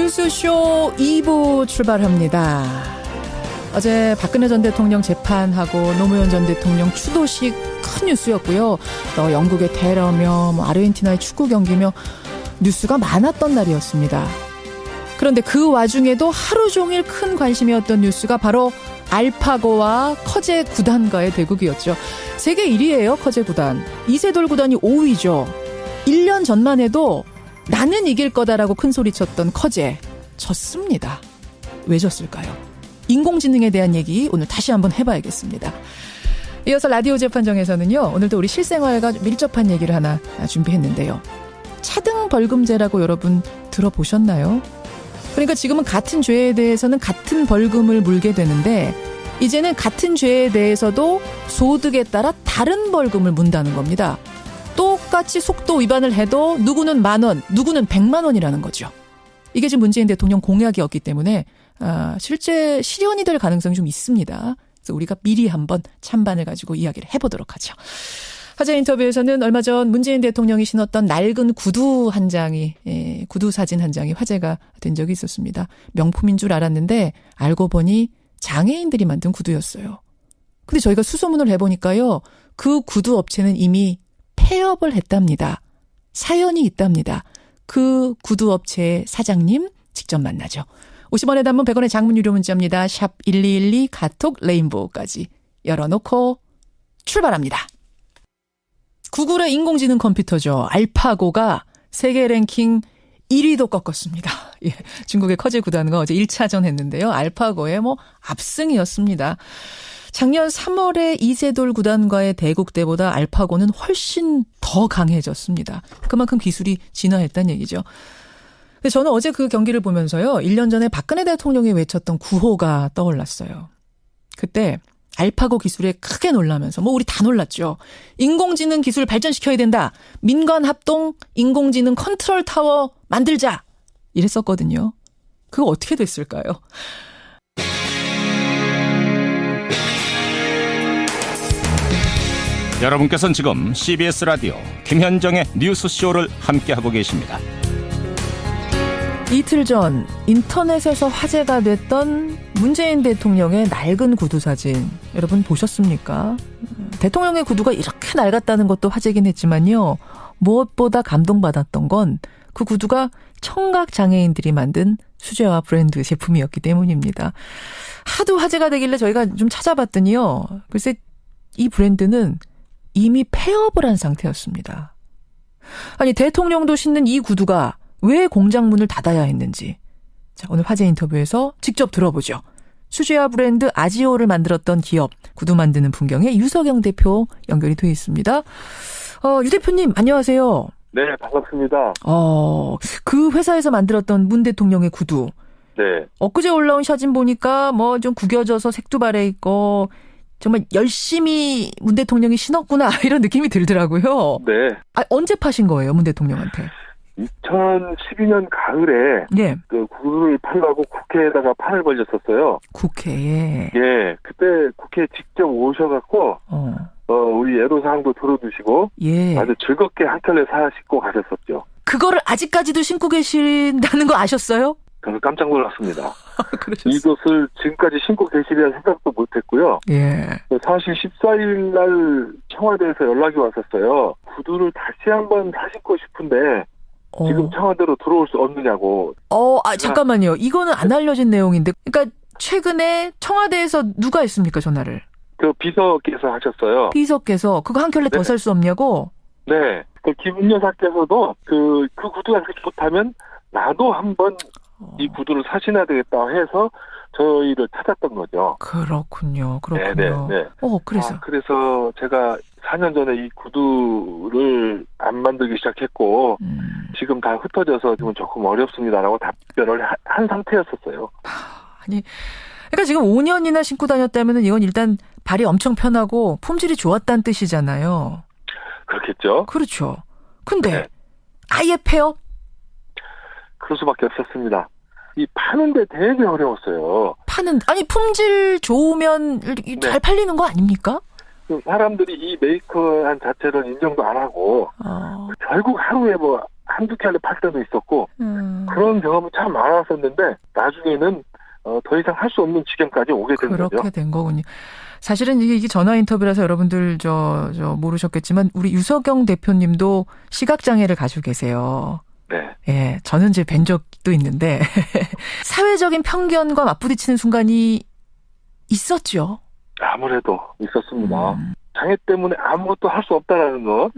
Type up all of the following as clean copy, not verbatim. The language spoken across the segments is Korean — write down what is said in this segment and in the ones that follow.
뉴스쇼 2부 출발합니다. 어제 박근혜 전 대통령 재판하고 노무현 전 대통령 추도식 큰 뉴스였고요. 또 영국의 테러며 아르헨티나의 축구 경기며 뉴스가 많았던 날이었습니다. 그런데 그 와중에도 하루 종일 큰 관심이었던 뉴스가 바로 알파고와 커제 구단과의 대국이었죠. 세계 1위예요, 커제 구단. 이세돌 구단이 5위죠. 1년 전만 해도 나는 이길 거다라고 큰 소리쳤던 커제. 졌습니다. 왜 졌을까요? 인공지능에 대한 얘기 오늘 다시 한번 해봐야겠습니다. 이어서 라디오 재판정에서는요. 오늘도 우리 실생활과 밀접한 얘기를 하나 준비했는데요. 차등 벌금제라고 여러분 들어보셨나요? 그러니까 지금은 같은 죄에 대해서는 같은 벌금을 물게 되는데 이제는 같은 죄에 대해서도 소득에 따라 다른 벌금을 문다는 겁니다. 똑같이 속도 위반을 해도 누구는 10,000원, 누구는 100만 원이라는 거죠. 이게 지금 문재인 대통령 공약이었기 때문에 실제 실현이 될 가능성이 좀 있습니다. 그래서 우리가 미리 한번 찬반을 가지고 이야기를 해보도록 하죠. 화제 인터뷰에서는 얼마 전 문재인 대통령이 신었던 낡은 구두 한 장이, 구두 사진 한 장이 화제가 된 적이 있었습니다. 명품인 줄 알았는데 알고 보니 장애인들이 만든 구두였어요. 근데 저희가 수소문을 해보니까요. 그 구두 업체는 이미 폐업을 했답니다. 사연이 있답니다. 그 구두 업체의 사장님 직접 만나죠. 50원에 단문 100원의 장문 유료 문자입니다. 샵 1212 카톡 레인보우까지 열어놓고 출발합니다. 구글의 인공지능 컴퓨터죠. 알파고가 세계 랭킹 1위도 꺾었습니다. 예, 중국의 커제 구단과 어제 1차전 했는데요. 알파고의 압승이었습니다. 작년 3월에 이세돌 구단과의 대국 때보다 알파고는 훨씬 더 강해졌습니다. 그만큼 기술이 진화했다는 얘기죠. 근데 저는 어제 그 경기를 보면서요. 1년 전에 박근혜 대통령이 외쳤던 구호가 떠올랐어요. 그때 알파고 기술에 크게 놀라면서 우리 다 놀랐죠. 인공지능 기술 발전시켜야 된다. 민관 합동 인공지능 컨트롤 타워 만들자. 이랬었거든요. 그거 어떻게 됐을까요? 여러분께서는 지금 CBS 라디오 김현정의 뉴스쇼를 함께하고 계십니다. 이틀 전 인터넷에서 화제가 됐던 문재인 대통령의 낡은 구두 사진 여러분 보셨습니까? 대통령의 구두가 이렇게 낡았다는 것도 화제긴 했지만요. 무엇보다 감동받았던 건 그 구두가 청각 장애인들이 만든 수제화 브랜드 제품이었기 때문입니다. 하도 화제가 되길래 저희가 좀 찾아봤더니요. 글쎄 이 브랜드는 이미 폐업을 한 상태였습니다. 아니 대통령도 신는 이 구두가 왜 공장문을 닫아야 했는지. 자, 오늘 화제 인터뷰에서 직접 들어보죠. 수제화 브랜드 아지오를 만들었던 기업 구두 만드는 풍경의 유석영 대표 연결이 되어 있습니다. 유 대표님 안녕하세요. 네, 반갑습니다. 그 회사에서 만들었던 문 대통령의 구두. 네. 엊그제 올라온 사진 보니까 좀 구겨져서 색도 바래 있고 정말 열심히 문 대통령이 신었구나 이런 느낌이 들더라고요. 네. 언제 파신 거예요, 문 대통령한테? 2012년 가을에 예. 그 구두를 팔라고 국회에다가 판을 벌렸었어요. 국회에. 예. 그때 국회에 직접 오셔갖고 우리 애로사항도 들어주시고 예. 아주 즐겁게 한 켤레 사신고 가셨었죠. 그거를 아직까지도 신고 계신다는 거 아셨어요? 저는 깜짝 놀랐습니다. 그러셨어요. 이것을 지금까지 신고 계시리라 생각도 못했고요. 예. 사실 14일 날 청와대에서 연락이 왔었어요. 구두를 다시 한번 사신고 싶은데 지금 청와대로 들어올 수 없느냐고. 잠깐만요. 이거는 안 알려진 내용인데. 그러니까 최근에 청와대에서 누가 했습니까, 전화를? 그 비서께서 하셨어요. 비서께서 그거 한 켤레 더 살 수 없냐고? 네. 그 김 여사께서도 그 구두가 그렇게 좋다면 나도 한번 이 구두를 사신해야 되겠다 해서 저희를 찾았던 거죠. 그렇군요. 네. 그래서. 그래서 제가 4년 전에 이 구두를 안 만들기 시작했고 지금 다 흩어져서 지금 조금 어렵습니다라고 답변을 한 상태였었어요. 그러니까 지금 5년이나 신고 다녔다면 이건 일단 발이 엄청 편하고 품질이 좋았다는 뜻이잖아요. 그렇겠죠. 그렇죠. 근데 네. 아예 폐업? 그럴 수밖에 없었습니다. 이 파는데 되게 어려웠어요. 품질 좋으면 잘 팔리는 거 아닙니까? 사람들이 이 메이커한 자체를 인정도 안 하고 결국 하루에 한두 켤레 팔 때도 있었고 그런 경험이 참 많았었는데 나중에는 더 이상 할 수 없는 지경까지 오게 된 거죠. 그렇게 된 거군요. 사실은 이게 전화 인터뷰라서 여러분들 저 모르셨겠지만 우리 유석영 대표님도 시각장애를 가지고 계세요. 네. 예, 저는 이제 뵌 적도 있는데 사회적인 편견과 맞부딪히는 순간이 있었죠. 아무래도 있었습니다. 장애 때문에 아무것도 할 수 없다라는 거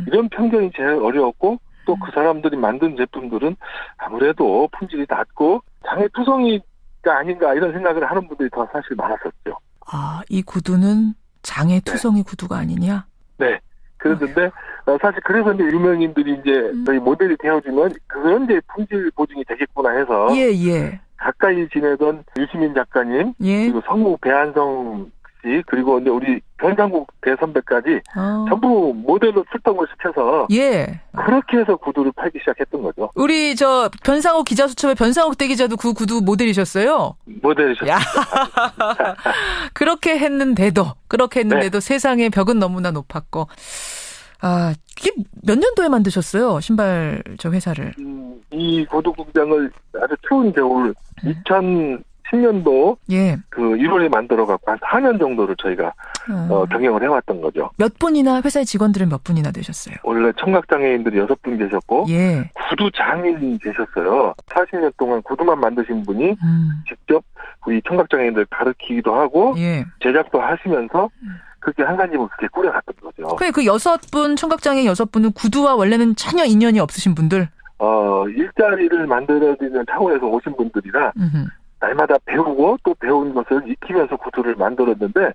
이런 편견이 제일 어려웠고 또 그 사람들이 만든 제품들은 아무래도 품질이 낮고 장애 투성이가 아닌가 이런 생각을 하는 분들이 더 사실 많았었죠. 아, 이 구두는 장애 투성이 구두가 아니냐? 네. 그랬는데 사실 그래서 이제 유명인들이 이제 저희 모델이 되어주면 그런 이제 품질 보증이 되겠구나 해서 예. 가까이 지내던 유시민 작가님 예. 그리고 성우 배한성 씨 그리고 이제 우리 변상국 대선배까지 전부 모델로 출동을 시켜서 예. 그렇게 해서 구두를 팔기 시작했던 거죠. 우리 저 변상욱 기자 수첩의 변상욱 대기자도 그 구두 모델이셨어요? 모델이셨죠. 야. 그렇게 했는데도 네. 세상의 벽은 너무나 높았고. 아, 이게 몇 년도에 만드셨어요? 신발 저 회사를. 이 구두 공장을 아주 추운 겨울 2010년도 예. 그 1월에 만들어 갖고 한 4년 정도를 저희가 경영을 해왔던 거죠. 몇 분이나 회사의 직원들은 몇 분이나 되셨어요? 원래 청각장애인들이 6분 계셨고 예. 구두 장인이 계셨어요. 40년 동안 구두만 만드신 분이 직접 우리 청각장애인들 가르치기도 하고 예. 제작도 하시면서 그렇게 한 가지로 그렇게 꾸려갔던 거죠. 그 6분 청각장애 6분은 구두와 원래는 전혀 인연이 없으신 분들? 일자리를 만들어지는 차원에서 오신 분들이라 날마다 배우고 또 배운 것을 익히면서 구두를 만들었는데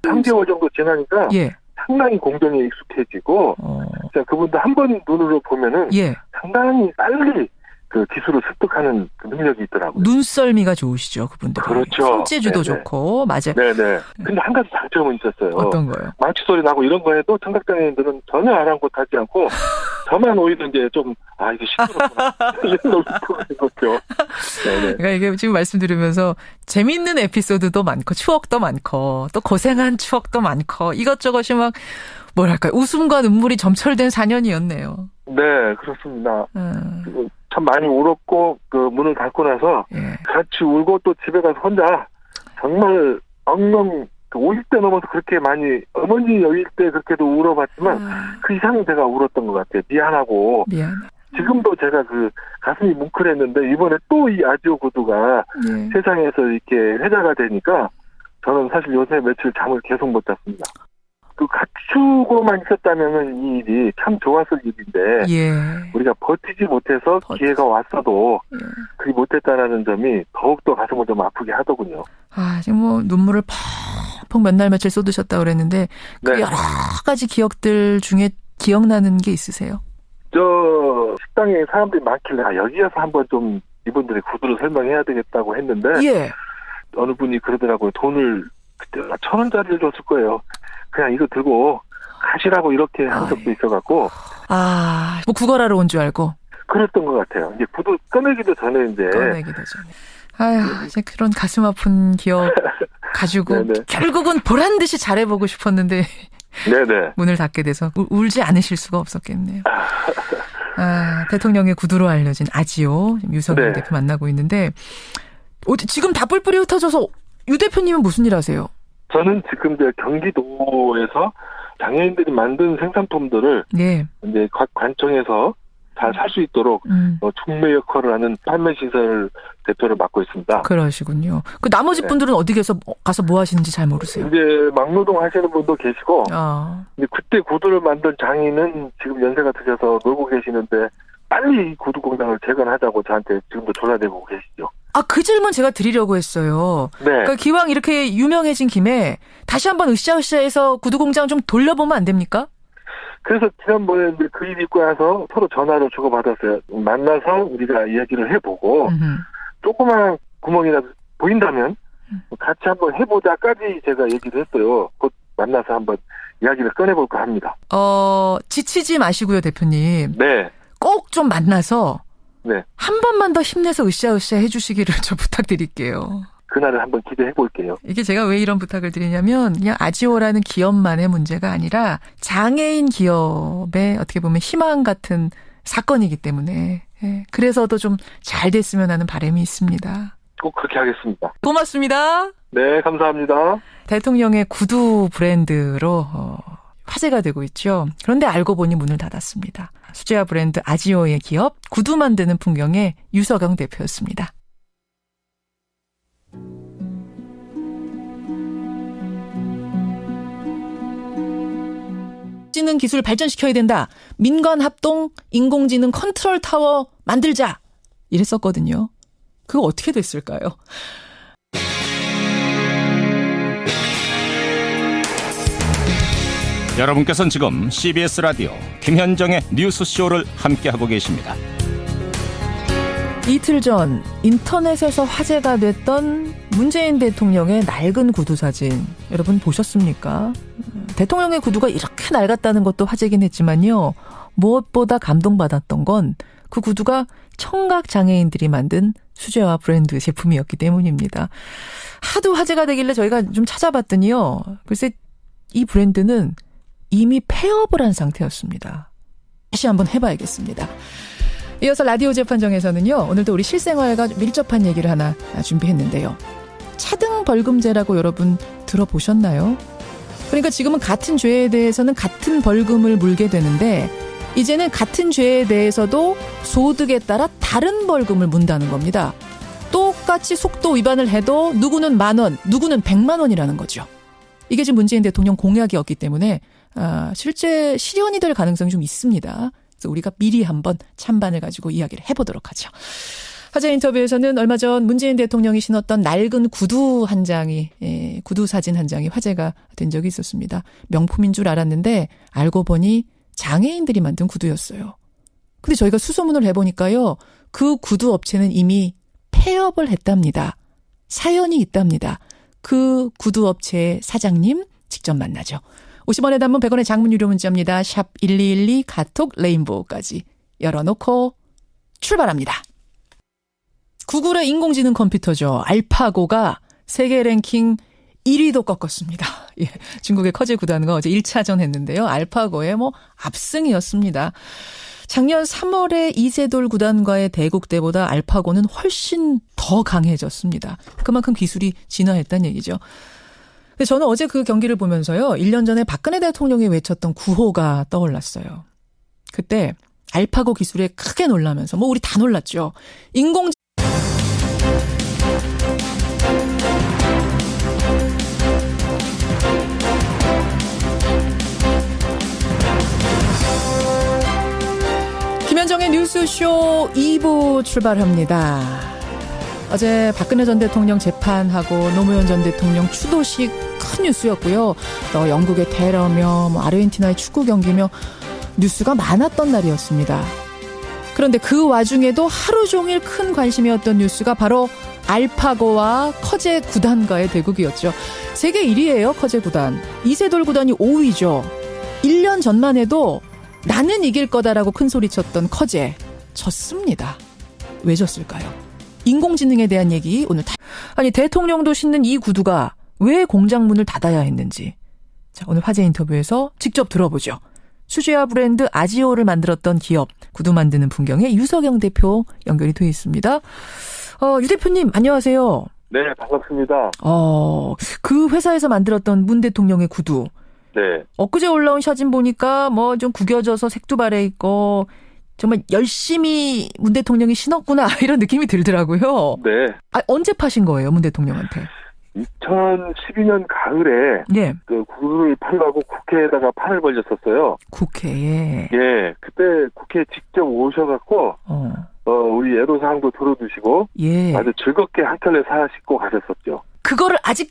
3개월 정도 지나니까 예. 상당히 공정에 익숙해지고 그분들 한 번 눈으로 보면은 예. 상당히 빨리 그 기술을 습득하는 그 능력이 있더라고요. 눈썰미가 좋으시죠, 그분들. 그렇죠. 손재주도 네네. 좋고, 맞아요. 네네. 근데 한 가지 장점은 있었어요. 어떤 거요? 망치 소리 나고 이런 거 해도 청각장애인들은 전혀 아랑곳하지 않고 저만 오히려 이제 좀 이게 시끄럽구나 이런 걸 느끼고 있었죠. 네네. 그러니까 이게 지금 말씀드리면서 재밌는 에피소드도 많고 추억도 많고 또 고생한 추억도 많고 이것저것이 막 뭐랄까요 웃음과 눈물이 점철된 4년이었네요. 네, 그렇습니다. 참 많이 울었고 그 문을 닫고 나서 예. 같이 울고 또 집에 가서 혼자 정말 엉엉 50대 넘어서 그렇게 많이 어머니 여일 때 그렇게도 울어봤지만 그 이상 제가 울었던 것 같아요. 미안하고 지금도 제가 그 가슴이 뭉클했는데 이번에 또 이 아지오 구두가 세상에서 이렇게 회자가 되니까 저는 사실 요새 며칠 잠을 계속 못 잤습니다. 그 갖추고만 있었다면은 이 일이 참 좋았을 일인데 예. 우리가 버티지 못해서 기회가 왔어도 그리 못했다라는 점이 더욱더 가슴을 좀 아프게 하더군요. 지금 뭐 눈물을 펑펑 몇 날 며칠 쏟으셨다고 그랬는데 그 네. 여러 가지 기억들 중에 기억나는 게 있으세요? 저 식당에 사람들이 많길래 여기에서 한번 좀 이분들의 구두를 설명해야 되겠다고 했는데 예. 어느 분이 그러더라고요. 돈을 그때 1,000원짜리를 줬을 거예요. 그냥 이거 들고 가시라고 이렇게 한 적도 있어갖고. 뭐 구걸하러 온 줄 알고. 그랬던 것 같아요. 이제 구두 꺼내기도 전에 이제. 꺼내기도 전에. 아휴, 이제 그런 가슴 아픈 기억 가지고 결국은 보란 듯이 잘해보고 싶었는데. 네네. 문을 닫게 돼서 울지 않으실 수가 없었겠네요. 대통령의 구두로 알려진 아지오 유석영 대표 만나고 있는데 지금 다 뿔뿔이 흩어져서 유 대표님은 무슨 일 하세요? 저는 지금 이제 경기도에서 장애인들이 만든 생산품들을 이제 각 관청에서 잘 살 수 있도록 촉매 역할을 하는 판매시설 대표를 맡고 있습니다. 그러시군요. 그 나머지 분들은 어디 가서 뭐 하시는지 잘 모르세요? 이제 막노동 하시는 분도 계시고, 이제 그때 구두를 만든 장인은 지금 연세가 드셔서 놀고 계시는데 빨리 이 구두 공장을 재건하자고 저한테 지금도 전화되고 계시죠. 그 질문 제가 드리려고 했어요. 네. 그러니까 기왕 이렇게 유명해진 김에 다시 한번 으쌰으쌰해서 구두 공장 좀 돌려보면 안 됩니까? 그래서 지난번에 그 일 있고 나서 서로 전화로 주고받았어요. 만나서 우리가 이야기를 해보고 조그만 구멍이라도 보인다면 같이 한번 해보자까지 제가 얘기를 했어요. 곧 만나서 한번 이야기를 꺼내볼까 합니다. 지치지 마시고요, 대표님. 네. 꼭 좀 만나서 한 번만 더 힘내서 으쌰으쌰 해주시기를 좀 부탁드릴게요. 그날을 한번 기대해 볼게요. 이게 제가 왜 이런 부탁을 드리냐면 그냥 아지오라는 기업만의 문제가 아니라 장애인 기업의 어떻게 보면 희망 같은 사건이기 때문에. 예, 그래서도 좀 잘 됐으면 하는 바람이 있습니다. 꼭 그렇게 하겠습니다. 고맙습니다. 네, 감사합니다. 대통령의 구두 브랜드로 화제가 되고 있죠. 그런데 알고 보니 문을 닫았습니다. 수제화 브랜드 아지오의 기업 구두 만드는 풍경의 유서경 대표였습니다. 인공지능 기술 발전시켜야 된다. 민관 합동 인공지능 컨트롤 타워 만들자. 이랬었거든요. 그거 어떻게 됐을까요? 여러분께서는 지금 CBS 라디오 김현정의 뉴스쇼를 함께하고 계십니다. 이틀 전 인터넷에서 화제가 됐던 문재인 대통령의 낡은 구두 사진 여러분 보셨습니까? 대통령의 구두가 이렇게 낡았다는 것도 화제긴 했지만요. 무엇보다 감동받았던 건 그 구두가 청각 장애인들이 만든 수제화 브랜드 제품이었기 때문입니다. 하도 화제가 되길래 저희가 좀 찾아봤더니요. 글쎄 이 브랜드는 이미 폐업을 한 상태였습니다. 다시 한번 해봐야겠습니다. 이어서 라디오 재판정에서는요. 오늘도 우리 실생활과 밀접한 얘기를 하나 준비했는데요. 차등 벌금제라고 여러분 들어보셨나요? 그러니까 지금은 같은 죄에 대해서는 같은 벌금을 물게 되는데 이제는 같은 죄에 대해서도 소득에 따라 다른 벌금을 문다는 겁니다. 똑같이 속도 위반을 해도 누구는 10,000원, 누구는 100만 원이라는 거죠. 이게 지금 문재인 대통령 공약이었기 때문에 실제 실현이 될 가능성이 좀 있습니다. 그래서 우리가 미리 한번 찬반을 가지고 이야기를 해보도록 하죠. 화제 인터뷰에서는 얼마 전 문재인 대통령이 신었던 낡은 구두 한 장이 구두 사진 한 장이 화제가 된 적이 있었습니다. 명품인 줄 알았는데 알고 보니 장애인들이 만든 구두였어요. 근데 저희가 수소문을 해보니까요. 그 구두 업체는 이미 폐업을 했답니다. 사연이 있답니다. 그 구두 업체의 사장님 직접 만나죠. 50원의 단문 100원의 장문 유료 문자입니다. 샵 1212 카톡 레인보우까지 열어놓고 출발합니다. 구글의 인공지능 컴퓨터죠. 알파고가 세계 랭킹 1위도 꺾었습니다. 예, 중국의 커제 구단과 어제 1차전 했는데요. 알파고의 압승이었습니다. 작년 3월에 이세돌 구단과의 대국 때보다 알파고는 훨씬 더 강해졌습니다. 그만큼 기술이 진화했다는 얘기죠. 근데 저는 어제 그 경기를 보면서요. 1년 전에 박근혜 대통령이 외쳤던 구호가 떠올랐어요. 그때 알파고 기술에 크게 놀라면서 우리 다 놀랐죠. 김현정의 뉴스쇼 2부 출발합니다. 어제 박근혜 전 대통령 재판하고 노무현 전 대통령 추도식 큰 뉴스였고요. 또 영국의 테러며 아르헨티나의 축구 경기며 뉴스가 많았던 날이었습니다. 그런데 그 와중에도 하루 종일 큰 관심이었던 뉴스가 바로 알파고와 커제 구단과의 대국이었죠. 세계 1위예요, 커제 구단. 이세돌 구단이 5위죠. 1년 전만 해도 나는 이길 거다라고 큰 소리쳤던 커제 졌습니다. 왜 졌을까요? 인공지능에 대한 얘기 오늘 아니 대통령도 신는 이 구두가 왜 공장문을 닫아야 했는지 자 오늘 화제 인터뷰에서 직접 들어보죠. 수제화 브랜드 아지오를 만들었던 기업 구두 만드는 풍경의 유서경 대표 연결이 되어 있습니다. 유 대표님 안녕하세요. 네, 반갑습니다. 그 회사에서 만들었던 문 대통령의 구두. 네. 엊그제 올라온 사진 보니까 좀 구겨져서 색도 바래 있고 정말 열심히 문 대통령이 신었구나 이런 느낌이 들더라고요. 네. 언제 파신 거예요, 문 대통령한테? 2012년 가을에 예. 그 구두를 팔라고 국회에다가 판을 벌렸었어요. 국회에. 예. 그때 국회에 직접 오셔갖고 우리 애로사항도 들어주시고 예. 아주 즐겁게 한 켤레 사시고 가셨었죠. 그거를 아직까지